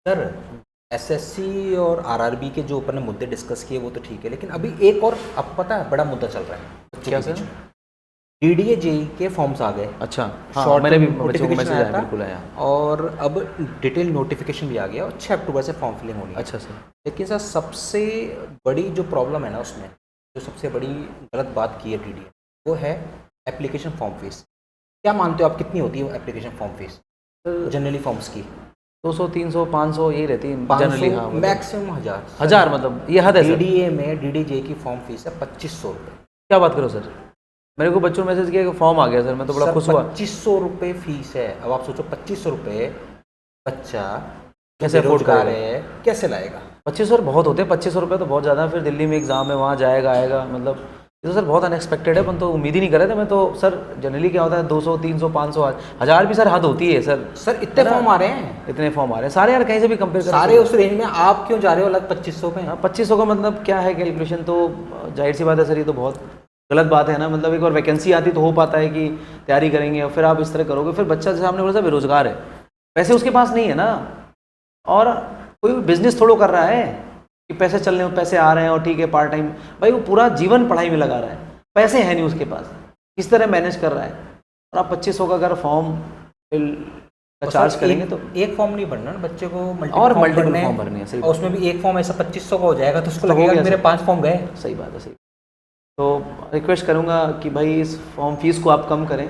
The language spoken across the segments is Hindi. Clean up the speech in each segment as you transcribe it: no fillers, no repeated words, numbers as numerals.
सर एसएससी और आरआरबी के जो ऊपर ने मुद्दे डिस्कस किए वो तो ठीक है, लेकिन अभी एक और आपको पता है बड़ा मुद्दा चल रहा है बच्चों क्या के बीच सर? में। डीडीए जेई के फॉर्म्स आ गए। अच्छा, हाँ शॉर्ट मैंने भी बच्चों को नोटिफिकेशन मैसेज आया आया, था बिल्कुल आया। और अब डिटेल नोटिफिकेशन भी आ गया और 6 अक्टूबर से फॉर्म फिलिंग होनी है। अच्छा सर। लेकिन सर सबसे बड़ी जो प्रॉब्लम है ना उसमें, जो सबसे बड़ी गलत बात की है डीडीए, वो है एप्लीकेशन फॉर्म फीस। क्या मानते हो आप कितनी होती है application form fees generally forms की? 200 300 500 यही रहती है 500 जनरली। हाँ मतलब मैक्सिमम 1000। हज़ार, मतलब ये हद है सर। डीडीए में डीडीजे की फॉर्म फीस है 2500 रुपये। क्या बात करो सर, मेरे को बच्चों ने मैसेज किया कि फॉर्म आ गया सर, मैं तो बड़ा सर खुश हुआ। 2500 रुपये फीस है। अब आप सोचो 2500 रुपये बच्चा कैसे अफोर्ड बेरोजगार करेगा? है कैसे लाएगा? 2500 बहुत होते हैं, 2500 रुपये तो बहुत ज़्यादा है। फिर दिल्ली में एग्ज़ाम है, वहाँ जाएगा आएगा, मतलब ये तो सर बहुत अनएक्सपेक्टेड है। अपन तो उम्मीद ही नहीं कर रहे थे। मैं तो सर जनरली क्या होता है 200 300 500 1000 भी सर हद होती है सर। सर इतने फॉर्म आ रहे हैं, इतने फॉर्म आ रहे हैं सारे यार, कहीं से भी कंपेयर करें सारे उस रेंज में, आप क्यों जा रहे हो अलग 2500 पे? 2500 का मतलब क्या है कैलकुलेशन? तो जाहिर सी बात है सर, ये तो बहुत गलत बात है ना। मतलब एक और वैकेंसी आती तो हो पाता है कि तैयारी करेंगे और फिर आप इस तरह करोगे, फिर बच्चा जैसे आपने बोला था बेरोजगार है, पैसे उसके पास नहीं है ना, और कोई बिजनेस थोड़ो कर रहा है कि पैसे चलने में पैसे आ रहे हैं और ठीक है पार्ट टाइम। भाई वो पूरा जीवन पढ़ाई में लगा रहा है, पैसे हैं नहीं उसके पास, किस तरह मैनेज कर रहा है? और आप 2500 का अगर फॉर्म का चार्ज करेंगे तो एक फॉर्म नहीं भरना ना बच्चे को, और मल्टीपल फॉर्म भरने हैं। सही और उसमें भी एक फॉर्म ऐसा 2500 का हो जाएगा तो उसको तो हो लगेगा गया कि मेरे सर। 5 फॉर्म गए। सही बात है, सही। तो रिक्वेस्ट करूँगा कि भाई इस फॉर्म फीस को आप कम करें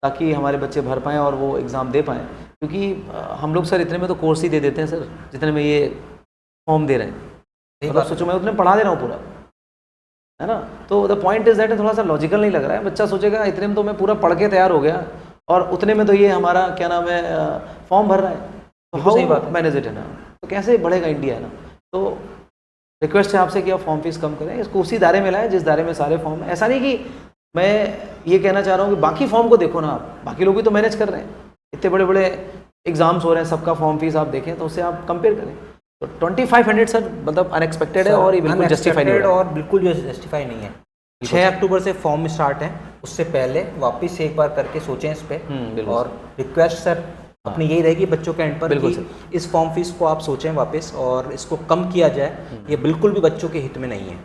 ताकि हमारे बच्चे भर पाएँ और वो एग्ज़ाम दे पाएँ, क्योंकि हम लोग सर इतने में तो कोर्स ही दे देते हैं सर, जितने में ये फॉर्म दे रहे हैं। मतलब सोचो मैं उतने पढ़ा दे रहा हूँ पूरा, है ना। तो द पॉइंट इज दैट थोड़ा सा लॉजिकल नहीं लग रहा है। बच्चा सोचेगा इतने में तो मैं पूरा पढ़ के तैयार हो गया और उतने में तो ये हमारा क्या नाम है फॉर्म भर रहा है, तो हाउ मैनेज इट है ना, तो कैसे बढ़ेगा इंडिया, है ना। तो रिक्वेस्ट है आपसे कि आप फॉर्म फीस कम करें, इसको उसी दायरे में लाएं जिस दायरे में सारे फॉर्म हैं। ऐसा नहीं कि मैं ये कहना चाह रहा हूँ कि बाकी फॉर्म को देखो ना आप, बाकी लोग भी तो मैनेज कर रहे हैं, इतने बड़े बड़े एग्जाम्स हो रहे हैं, सबका फॉर्म फीस आप देखें तो उससे आप कंपेयर करें। तो 2500 सर मतलब अनएक्सपेक्टेड है और ये बिल्कुल जस्टिफाई नहीं है, और बिल्कुल जस्टिफाई नहीं है। 6 अक्टूबर से फॉर्म स्टार्ट है, उससे पहले वापस से एक बार करके सोचें इस पे। और रिक्वेस्ट सर अपनी यही रहेगी बच्चों के एंड पर कि इस फॉर्म फीस को आप सोचें वापस और इसको कम किया जाए। ये बिल्कुल भी बच्चों के हित में नहीं है।